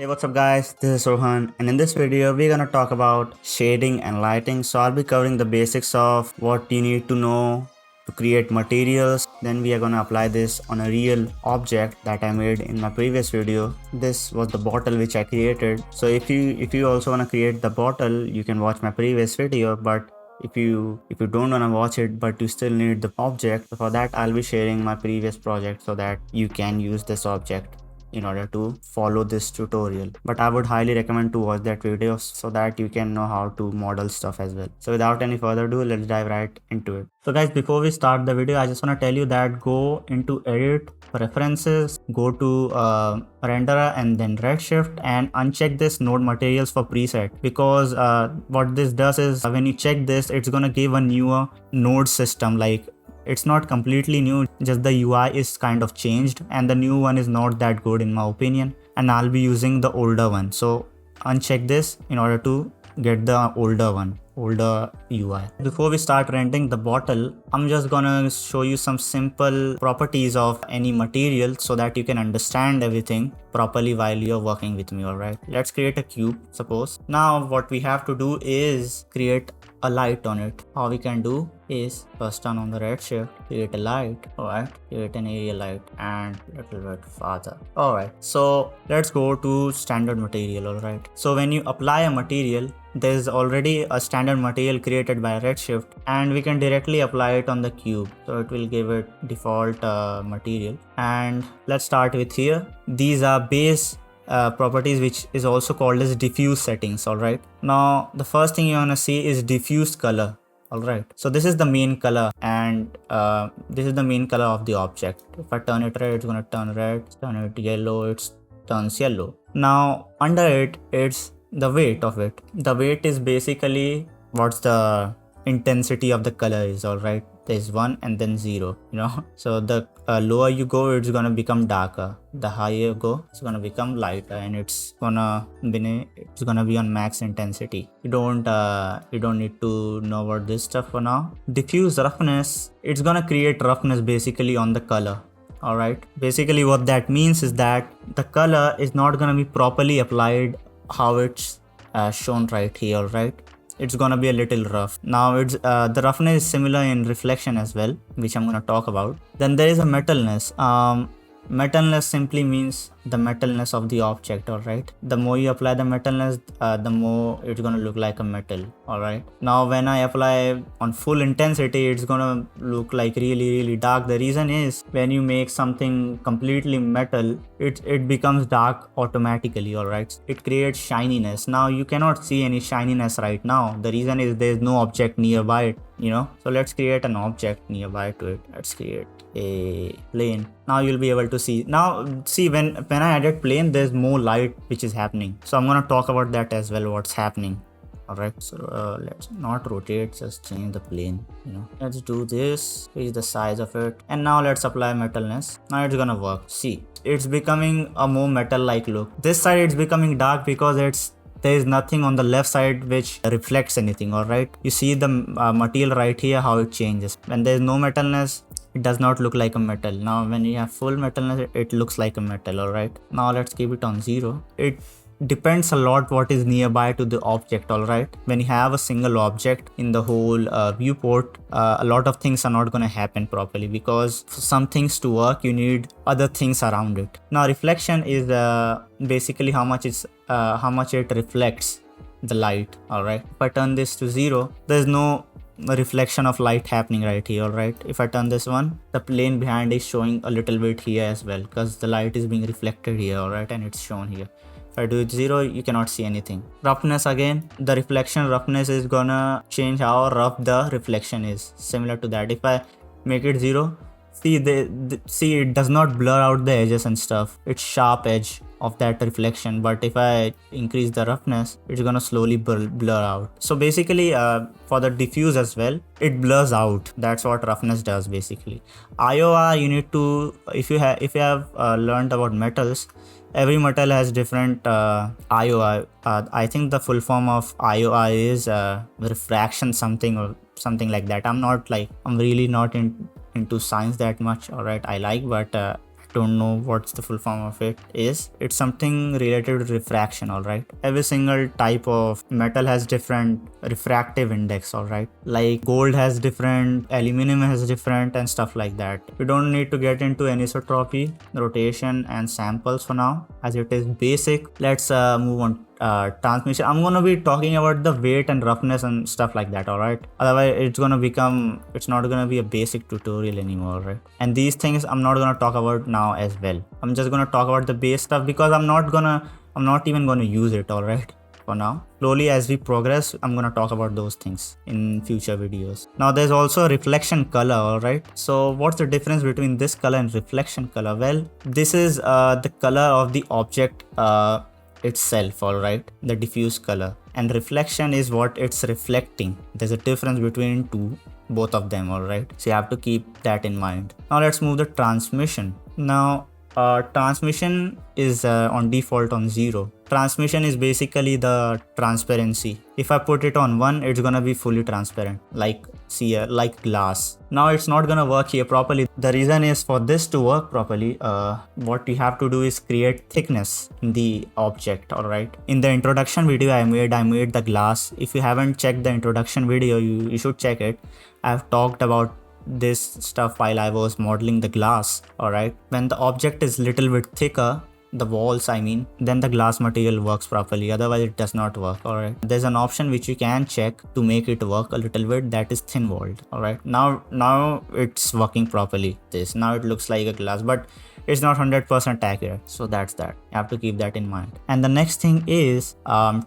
Hey, what's up guys, this is Rohan, and in this video we're gonna talk about shading and lighting. So I'll be covering the basics of what you need to know to create materials. Then we are gonna apply this on a real object that I made in my previous video. This was the bottle which I created. So if you also wanna create the bottle, you can watch my previous video, but if you don't want to watch it but you still need the object, for that I'll be sharing my previous project so that you can use this object in order to follow this tutorial. But I would highly recommend to watch that video so that you can know how to model stuff as well. So without any further ado, let's dive right into it. So guys, before we start the video, I just want to tell you that go into edit, preferences, go to renderer and then Redshift and uncheck this node materials for preset, because what this does is when you check this, it's gonna give a newer node system. Like, it's not completely new, just the UI is kind of changed and the new one is not that good in my opinion, and I'll be using the older one. So uncheck this in order to get the older UI. Before we start rendering the bottle, I'm just gonna show you some simple properties of any material so that you can understand everything properly while you're working with me. Alright, let's create a cube, suppose. Now what we have to do is create a light on it. How we can do is first turn on the redshift, create a light. Alright, create an area light and little bit farther. Alright, so let's go to standard material. Alright, so when you apply a material, there's already a standard material created by Redshift and we can directly apply it on the cube. So it will give it default material. And let's start with here. These are base properties, which is also called as diffuse settings. Alright, now the first thing you want to see is diffuse color. Alright, so this is the main color and this is the main color of the object. If I turn it red, it's gonna turn red. Turn it yellow, it turns yellow. Now under it, it's the weight of it. The weight is basically what's the intensity of the color is. Alright, there's 1 and then 0, so the lower you go, it's gonna become darker. The higher you go, it's gonna become lighter, and it's gonna be on max intensity. You don't need to know about this stuff for now. Diffuse roughness, it's gonna create roughness basically on the color. Alright, basically what that means is that the color is not gonna be properly applied how it's shown right here. Right, it's gonna be a little rough. Now it's the roughness is similar in reflection as well, which I'm gonna talk about. Then there is a metalness. Metalness simply means the metalness of the object. Alright, the more you apply the metalness, the more it's gonna look like a metal. Alright, now when I apply on full intensity, it's gonna look like really dark. The reason is when you make something completely metal, it becomes dark automatically. Alright, it creates shininess. Now you cannot see any shininess right now. The reason is there's no object nearby it, so let's create an object nearby to it. Let's create a plane. Now you'll be able to see. Now see, when I added plane, there's more light which is happening. So I'm gonna talk about that as well, what's happening. Alright, so let's not rotate, just change the plane. Let's do this, increase the size of it, and now let's apply metalness. Now it's gonna work. See, it's becoming a more metal like look. This side it's becoming dark because there is nothing on the left side which reflects anything. Alright, you see the material right here, how it changes. When there is no metalness, it does not look like a metal. Now when you have full metalness, it looks like a metal. Alright, now let's keep it on 0. It depends a lot what is nearby to the object. Alright, when you have a single object in the whole viewport, a lot of things are not going to happen properly, because for some things to work you need other things around it. Now reflection is basically how much it reflects the light. Alright, if I turn this to 0, there's no reflection of light happening right here. Alright, if I turn this one, the plane behind is showing a little bit here as well, because the light is being reflected here. Alright, and it's shown here. If I do it 0, you cannot see anything. Roughness, again, the reflection roughness is gonna change how rough the reflection is. Similar to that, if I make it 0, see it does not blur out the edges and stuff. It's sharp edge of that reflection. But if I increase the roughness, it's gonna slowly blur out. So basically for the diffuse as well, it blurs out. That's what roughness does basically. IOR, you need to, if you have learned about metals, every metal has different IOR. I think the full form of IOR is refraction something or something like that. I'm really not into science that much. Alright, I like, but don't know what's the full form of it is, it's something related to refraction, alright. Every single type of metal has different refractive index, alright. Like gold has different, aluminum has different, and stuff like that. We don't need to get into anisotropy, rotation, and samples for now, as it is basic. Let's move on. Transmission, I'm gonna be talking about the weight and roughness and stuff like that, alright. Otherwise it's not gonna be a basic tutorial anymore, right? And these things I'm not gonna talk about now as well. I'm just gonna talk about the base stuff because I'm not even gonna use it, alright, for now. Slowly as we progress, I'm gonna talk about those things in future videos. Now there's also reflection color, alright. So what's the difference between this color and reflection color? Well, this is the color of the object itself, alright, the diffuse color, and reflection is what it's reflecting. There's a difference between both of them, alright, so you have to keep that in mind. Now let's move the transmission. Now transmission is on default on 0. Transmission is basically the transparency. If I put it on 1, it's gonna be fully transparent, like like glass. Now it's not gonna work here properly. The reason is, for this to work properly, what you have to do is create thickness in the object, alright. In the introduction video I made the glass. If you haven't checked the introduction video, you should check it. I've talked about this stuff while I was modeling the glass, alright. When the object is little bit thicker, the walls I mean, then the glass material works properly, otherwise it does not work, alright. There's an option which you can check to make it work a little bit, that is thin walled, alright. Now it's working properly. Now it looks like a glass, but it's not 100% accurate, so that's that. You have to keep that in mind. And the next thing is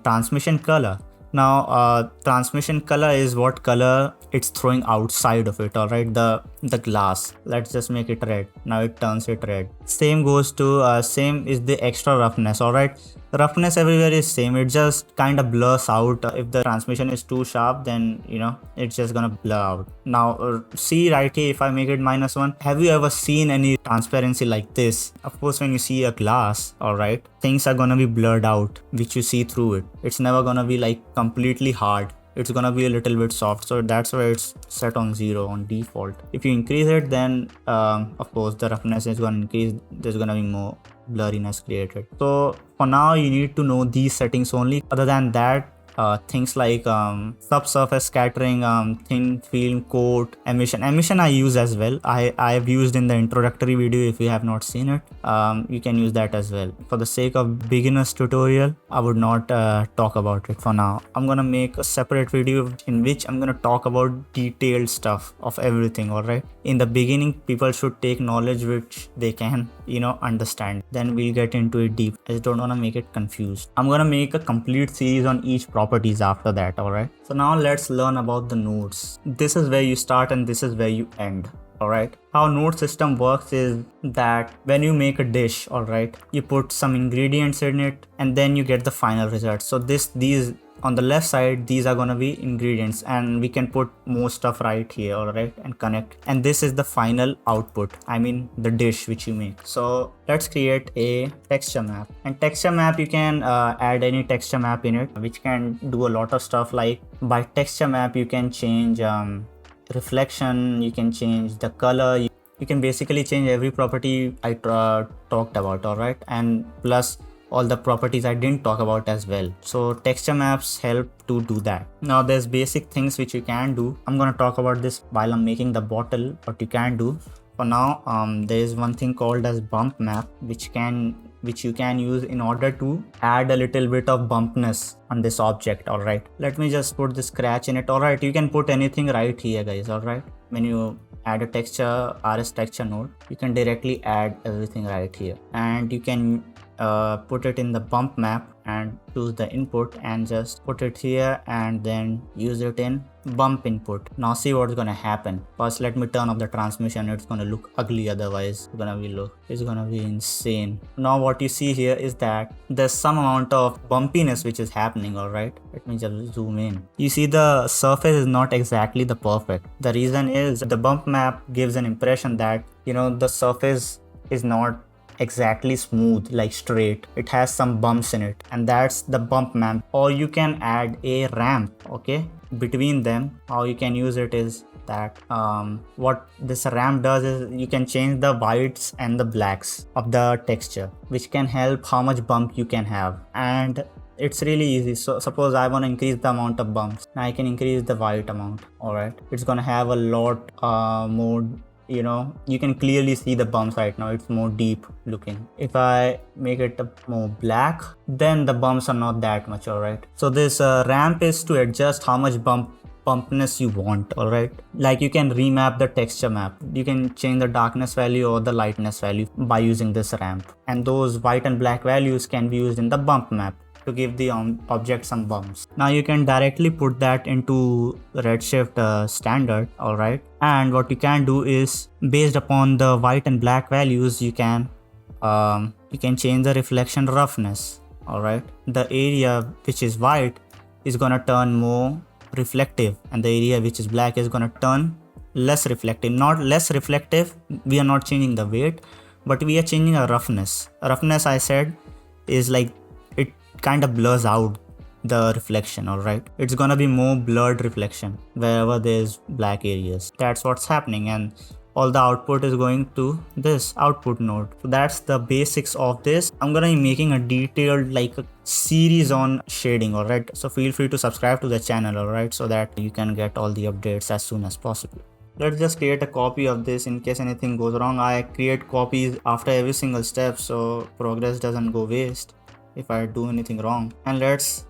transmission color. Now transmission color is what color it's throwing outside of it, alright, the glass. Let's just make it red. Now it turns it red. Same goes to same is the extra roughness, alright. The roughness everywhere is same, it just kind of blurs out. If the transmission is too sharp, then it's just gonna blur out. Now see right here, if I make it -1, have you ever seen any transparency like this? Of course, when you see a glass, alright, things are gonna be blurred out, which you see through it. It's never gonna be like completely hard. It's gonna be a little bit soft, so that's why it's set on 0 on default. If you increase it, then of course the roughness is gonna increase. There's gonna be more blurriness created. So for now you need to know these settings only. Other than that, things like subsurface scattering, thin film coat, emission I use as well. I have used in the introductory video. If you have not seen it, you can use that as well. For the sake of beginners tutorial, I would not talk about it for now. I'm gonna make a separate video in which I'm gonna talk about detailed stuff of everything, alright. In the beginning, people should take knowledge which they can understand, then we'll get into it deep. I just don't want to make it confused. I'm gonna make a complete series on each properties after that, alright. So now let's learn about the nodes. This is where you start and this is where you end, alright. How node system works is that when you make a dish, alright, you put some ingredients in it and then you get the final result. So these on the left side, these are gonna be ingredients, and we can put more stuff right here, alright, and connect. And this is the final output, I mean the dish which you make. So let's create a texture map. And texture map, you can add any texture map in it, which can do a lot of stuff. Like by texture map, you can change reflection, you can change the color, you can basically change every property I talked about, alright, and plus all the properties I didn't talk about as well. So texture maps help to do that. Now there's basic things which you can do. I'm gonna talk about this while I'm making the bottle, what you can do. For now, there is one thing called as bump map, which you can use in order to add a little bit of bumpness on this object, alright. Let me just put the scratch in it, alright. You can put anything right here, guys, alright. When you add a texture, RS texture node, you can directly add everything right here, and you can put it in the bump map and choose the input and just put it here and then use it in bump input. Now see what's gonna happen. First, let me turn off the transmission. It's gonna look ugly, otherwise it's gonna be insane. Now what you see here is that there's some amount of bumpiness which is happening, alright. Let me just zoom in. You see the surface is not exactly the perfect. The reason is the bump map gives an impression that the surface is not exactly smooth, like straight. It has some bumps in it, and that's the bump map. Or you can add a ramp, okay, between them. How you can use it is that. What this ramp does is you can change the whites and the blacks of the texture, which can help how much bump you can have. And it's really easy. So suppose I want to increase the amount of bumps, now I can increase the white amount. All right, it's gonna have a lot more, you can clearly see the bumps right now. It's more deep looking. If I make it more black, then the bumps are not that much. All right, so this ramp is to adjust how much bumpness you want. All right, like you can remap the texture map. You can change the darkness value or the lightness value by using this ramp, and those white and black values can be used in the bump map to give the object some bumps. Now you can directly put that into Redshift standard. All right, and what you can do is, based upon the white and black values, you can change the reflection roughness. All right, the area which is white is gonna turn more reflective, and the area which is black is gonna turn less reflective. Not less reflective, we are not changing the weight, but we are changing a roughness. Roughness, I said, is like it kind of blurs out the reflection. All right, it's gonna be more blurred reflection wherever there's black areas. That's what's happening, and all the output is going to this output node. So that's the basics of this. I'm gonna be making a detailed, like a series on shading. All right, so feel free to subscribe to the channel, all right, so that you can get all the updates as soon as possible. Let's just create a copy of this in case anything goes wrong. I create copies after every single step, so progress doesn't go waste if I do anything wrong. And let's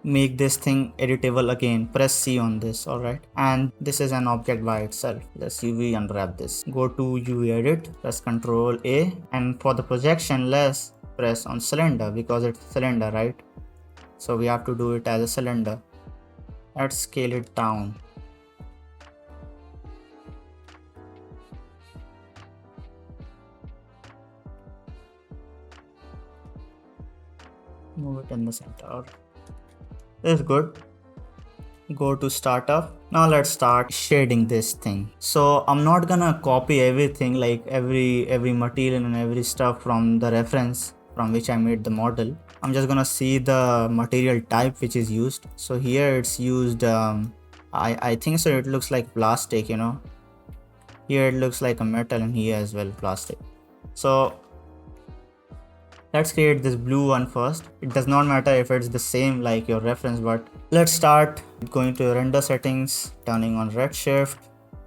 make this thing editable again. Press C on this. All right, and this is an object by itself. Let's UV unwrap this. Go to UV edit, press Ctrl A, and for the projection, let's press on cylinder because it's cylinder, right? So we have to do it as a cylinder. Let's scale it down. Move it in the center. This is good. Go to startup. Now let's start shading this thing. So I'm not gonna copy everything, like every material and every stuff from the reference from which I made the model. I'm just gonna see the material type which is used. So here it's used, I think so it looks like plastic, Here it looks like a metal, and here as well plastic. So let's create this blue one first. It does not matter if it's the same like your reference, but let's start going to render settings, turning on Redshift,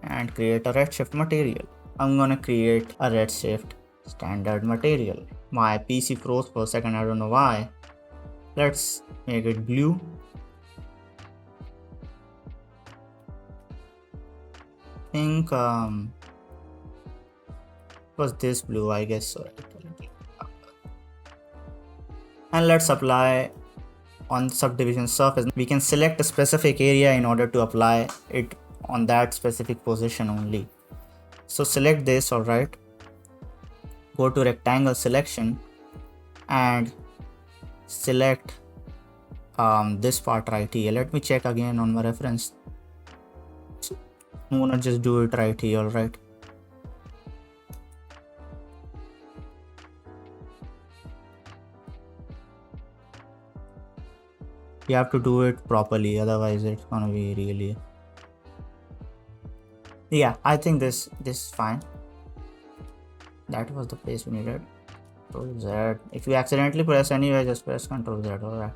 and create a Redshift material. I'm gonna create a Redshift standard material. My PC froze for a second, I don't know why. Let's make it blue. I think was this blue, I guess so. And let's apply on subdivision surface. We can select a specific area in order to apply it on that specific position only. So select this. All right, go to rectangle selection and select this part right here. Let me check again on my reference. I'm gonna just do it right here. All right, you have to do it properly, otherwise it's gonna be really, yeah, I think this is fine. That was the place we needed. Ctrl Z. If you accidentally press anywhere, just press Ctrl Z. All right,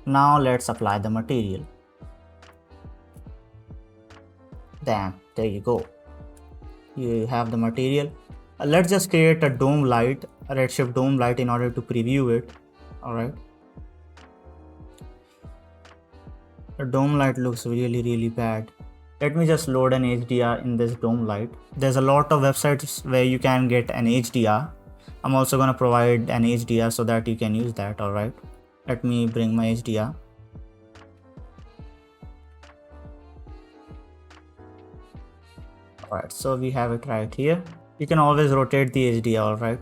now let's apply the material. Damn, there you go, you have the material. Let's just create a dome light, a Redshift dome light, in order to preview it. All right, the dome light looks really bad. Let me just load an HDR in this dome light. There's a lot of websites where you can get an HDR. I'm also gonna provide an HDR so that you can use that. All right, let me bring my HDR. All right, so we have it right here. You can always rotate the HDR. All right,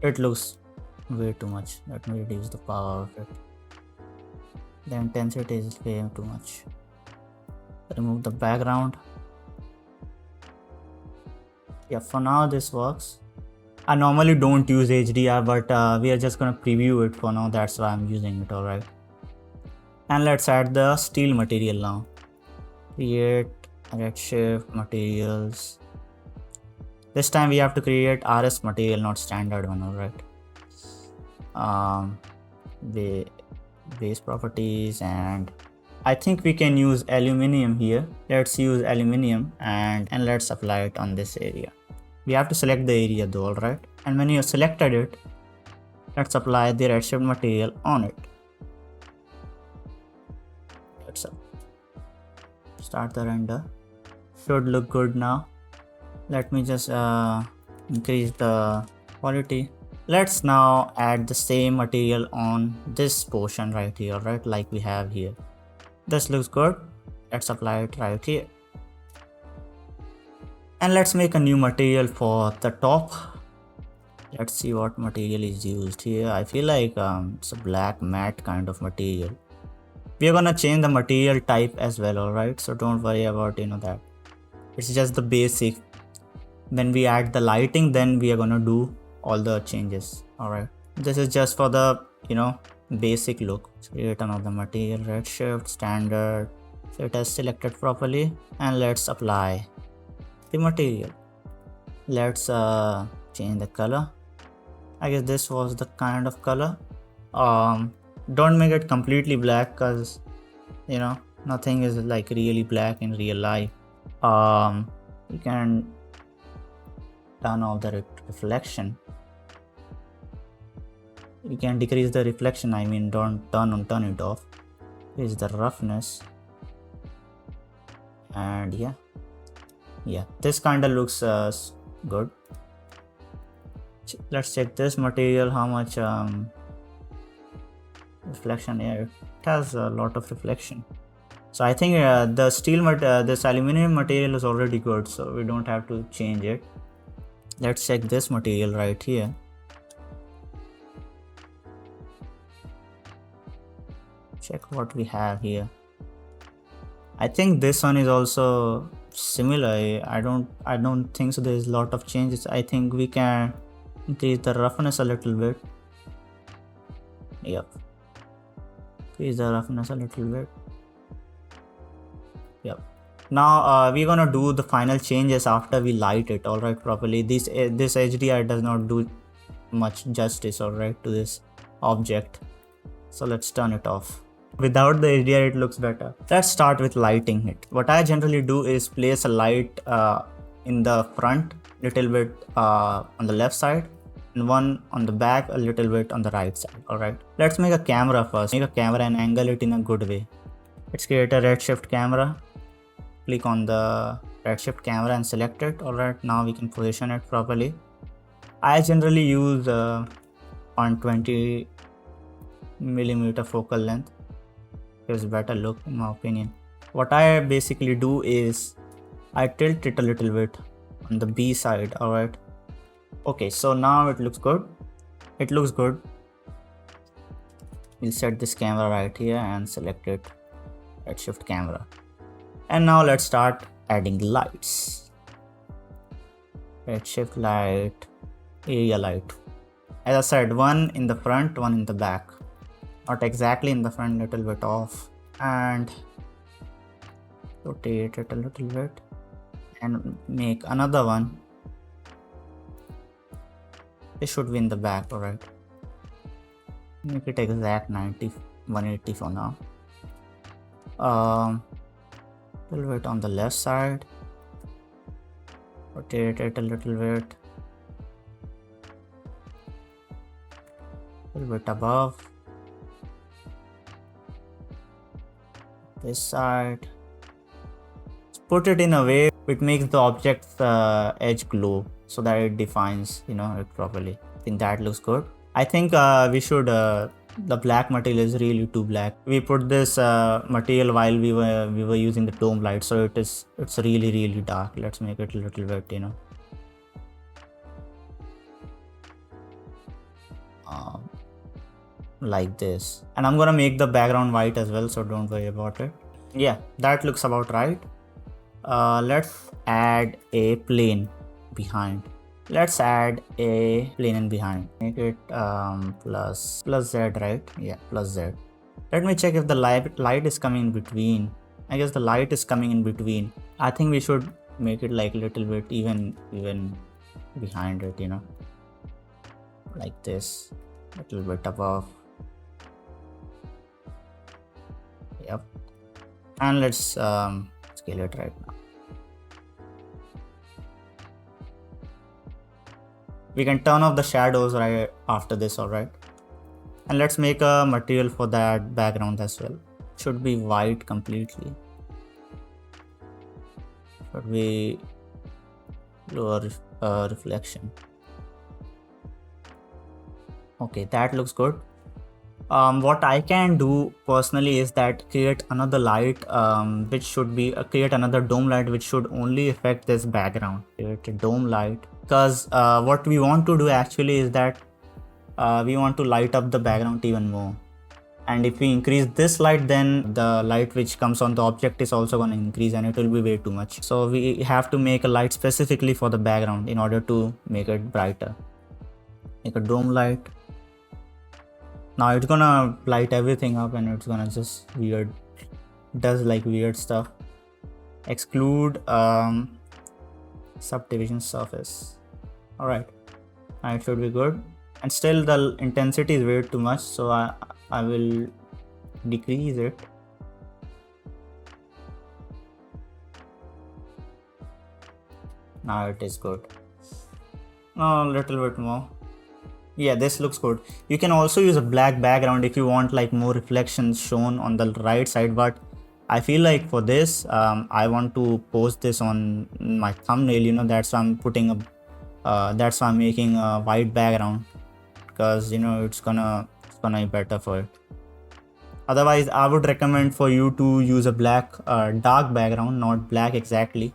it looks way too much. Let me reduce the power of it. The intensity is way too much. Remove the background. Yeah, for now this works. I normally don't use HDR, but we are just gonna preview it for now. That's why I'm using it. All right. And let's add the steel material now. Create Redshift materials. This time we have to create RS material, not standard one, alright. Base properties, and I think we can use aluminium here. Let's use aluminium and let's apply it on this area. We have to select the area though, alright. And when you have selected it, let's apply the Redshift material on it. Let's start the render. Should look good now. Let me just increase the quality. Let's now add the same material on this portion right here, right, like we have here. This looks good. Let's apply it right here. And let's make a new material for the top. Let's see what material is used here. I feel like it's a black matte kind of material. We are gonna change the material type as well, alright, so don't worry about that. It's just the basic. When we add the lighting, then we are gonna do all the changes. Alright, this is just for the basic look. Let's create another material, Redshift standard, so it has selected properly, and let's apply the material. Let's change the color. I guess this was the kind of color. Don't make it completely black, because nothing is like really black in real life. You can turn off the reflection. You can decrease the reflection, I mean don't turn it off. Here's the roughness, and yeah, this kind of looks good. Let's check this material, how much reflection. Yeah, it has a lot of reflection. So I think the steel this aluminum material is already good, so we don't have to change it. Let's check this material right here. Check what we have here. I think this one is also similar. I don't think so there's a lot of changes. I think we can increase the roughness a little bit. Yep, increase the roughness a little bit. Yep. Now we're gonna do the final changes after we light it, alright, properly. This HDR does not do much justice, alright, to this object, so let's turn it off. Without the HDR it looks better. Let's start with lighting it. What I generally do is place a light in the front, little bit on the left side, and one on the back, a little bit on the right side. Alright, let's make a camera first. Make a camera and angle it in a good way. Let's create a Redshift camera. Click on the Redshift camera and select it. Alright, now we can position it properly. I generally use 120mm focal length. Gives better look in my opinion. What I basically do is I tilt it a little bit on the B side. Alright, okay, so now it looks good. It looks good. We'll set this camera right here and select it, Redshift camera. And now let's start adding lights. Redshift light, area light. As I said, one in the front, one in the back. Not exactly in the front, little bit off. And rotate it a little bit and make another one. This should be in the back, alright. Make it exact 180 for now. Little bit on the left side. Rotate it a little bit. A little bit above. This side. Put it in a way it makes the object's edge glow, so that it defines it properly. I think that looks good. I think we should the black material is really too black. We put this material while we were using the dome light, so it's really dark. Let's make it a little bit like this. And I'm gonna make the background white as well, so don't worry about it. Yeah, that looks about right. Let's add a plane behind. Let's add a plane in behind. Make it plus Z, right? Yeah, plus Z. Let me check if the light is coming in between. I guess the light is coming in between. I think we should make it like a little bit even behind it, you know, like this, a little bit above. Yep. And let's scale it right now. We can turn off the shadows right after this, alright? And let's make a material for that background as well. Should be white completely. Should be lower reflection. Okay, that looks good. What I can do personally is that create another light, which should be create another dome light, which should only affect this background. Create a dome light, because what we want to do actually is that we want to light up the background even more. And if we increase this light, then the light which comes on the object is also going to increase, and it will be way too much. So we have to make a light specifically for the background in order to make it brighter. Make a dome light. Now it's gonna light everything up, and it's gonna just does like weird stuff. Exclude subdivision surface. Alright, now it should be good. And still the intensity is way too much, so I will decrease it. Now it is good. A little bit more. Yeah, this looks good. You can also use a black background if you want like more reflections shown on the right side, but I feel like for this I want to post this on my thumbnail, you know, that's why I'm putting a that's why I'm making a white background, because you know it's gonna be better for it. Otherwise I would recommend for you to use a black dark background, not black exactly.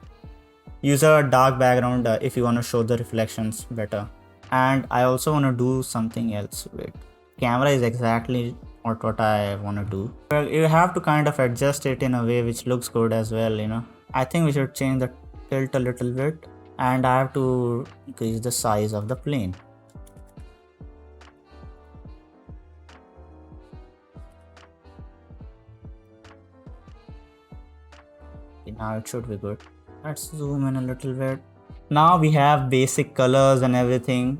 Use a dark background if you want to show the reflections better. And I also want to do something else. Wait, camera is exactly what I want to do. Well, you have to kind of adjust it in a way which looks good as well, you know. I think we should change the tilt a little bit, and I have to increase the size of the plane. Okay, now it should be good. Let's zoom in a little bit. Now we have basic colors and everything.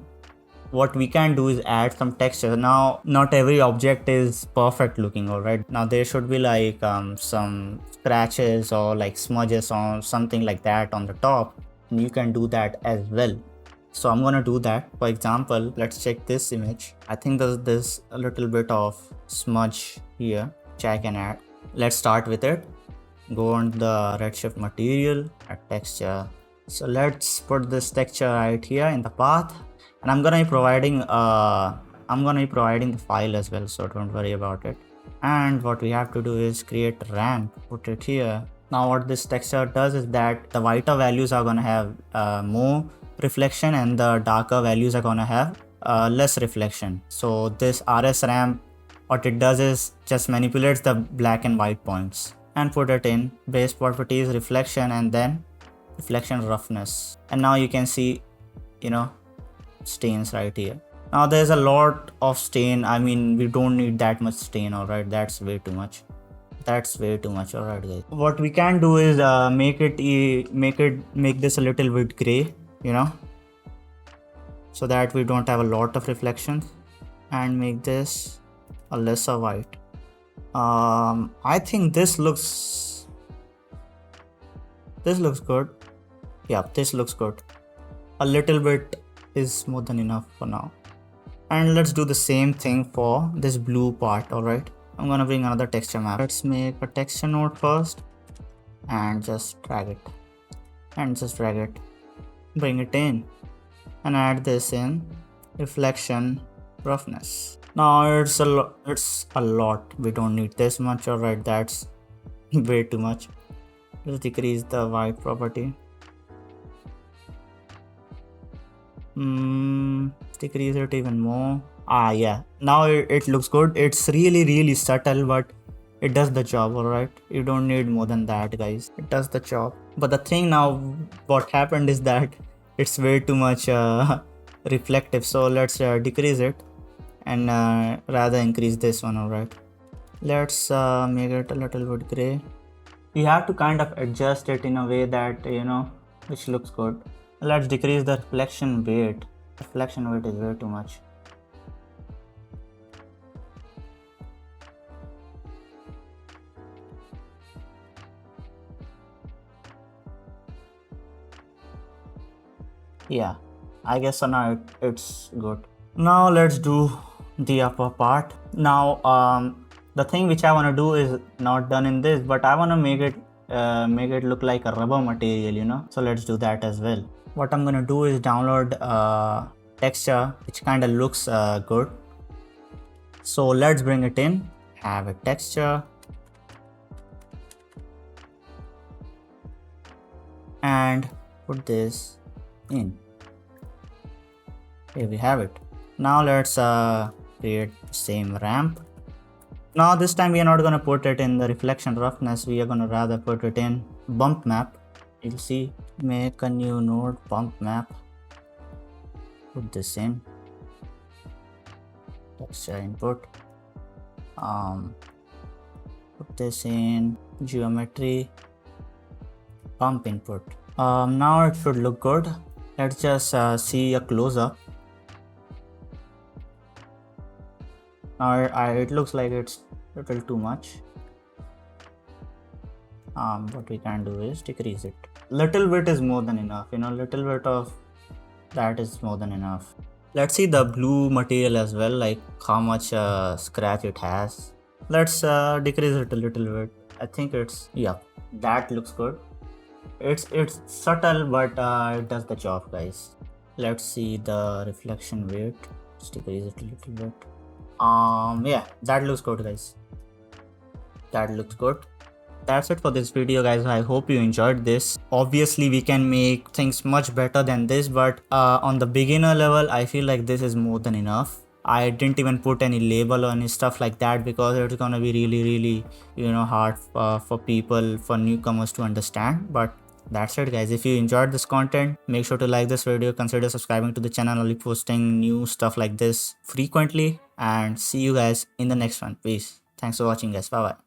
What we can do is add some texture. Now not every object is perfect looking, alright? Now there should be like some scratches or like smudges or something like that on the top, and you can do that as well. So I'm gonna do that. For example, let's check this image. I think there's a little bit of smudge here which I can add. Let's start with it. Go on the Redshift material, add texture. So let's put this texture right here in the path, and I'm gonna be providing the file as well, so don't worry about it. And what we have to do is create a ramp, put it here. Now what this texture does is that the whiter values are gonna have more reflection, and the darker values are gonna have less reflection. So this RS ramp, what it does is just manipulates the black and white points and put it in base properties, reflection, and then reflection roughness. And now you can see, you know, stains right here. Now there's a lot of stain. I mean, we don't need that much stain, alright? That's way too much. Alright guys, what we can do is make this a little bit gray, you know, so that we don't have a lot of reflections, and make this a lesser white. I think this looks good. Yeah, this looks good. A little bit is more than enough for now. And let's do the same thing for this blue part. Alright, I'm gonna bring another texture map. Let's make a texture node first, and just drag it, bring it in, and add this in reflection roughness. Now it's a lot. We don't need this much. Alright, that's way too much. Let's decrease the white property. Decrease it even more. Yeah, now it looks good. It's really subtle, but it does the job. Alright, you don't need more than that, guys. It does the job. But the thing now, what happened is that it's way too much reflective, so let's decrease it, and rather increase this one. Alright, Let's make it a little bit gray. You have to kind of adjust it in a way that, which looks good. Let's decrease the reflection weight. Reflection weight is way too much. Yeah, I guess so now it's good. Now let's do the upper part. Now the thing which I want to do is not done in this, but I want to make it look like a rubber material, so let's do that as well. What I'm gonna do is download texture which kind of looks good. So let's bring it in, have a texture, and put this in. Here we have it. Now let's create the same ramp. Now this time we are not going to put it in the reflection roughness, we are going to rather put it in bump map. You'll see, make a new node, bump map, put this in, texture input, put this in geometry, bump input. Now it should look good. Let's just see a close-up. Now it looks like it's a little too much. What we can do is decrease it. Little bit is more than enough, little bit of that is more than enough. Let's see the blue material as well, like how much scratch it has. Let's decrease it a little bit. I think that looks good. It's subtle, but it does the job, guys. Let's see the reflection weight. Let's decrease it a little bit. Yeah, that looks good, guys. That looks good. That's it for this video, guys. I hope you enjoyed this. Obviously we can make things much better than this, but on the beginner level I feel like this is more than enough. I didn't even put any label or any stuff like that because it's gonna be really hard for people, for newcomers to understand. But that's it, guys. If you enjoyed this content, make sure to like this video, consider subscribing to the channel. I'll be posting new stuff like this frequently, and see you guys in the next one. Peace. Thanks for watching, guys. Bye bye.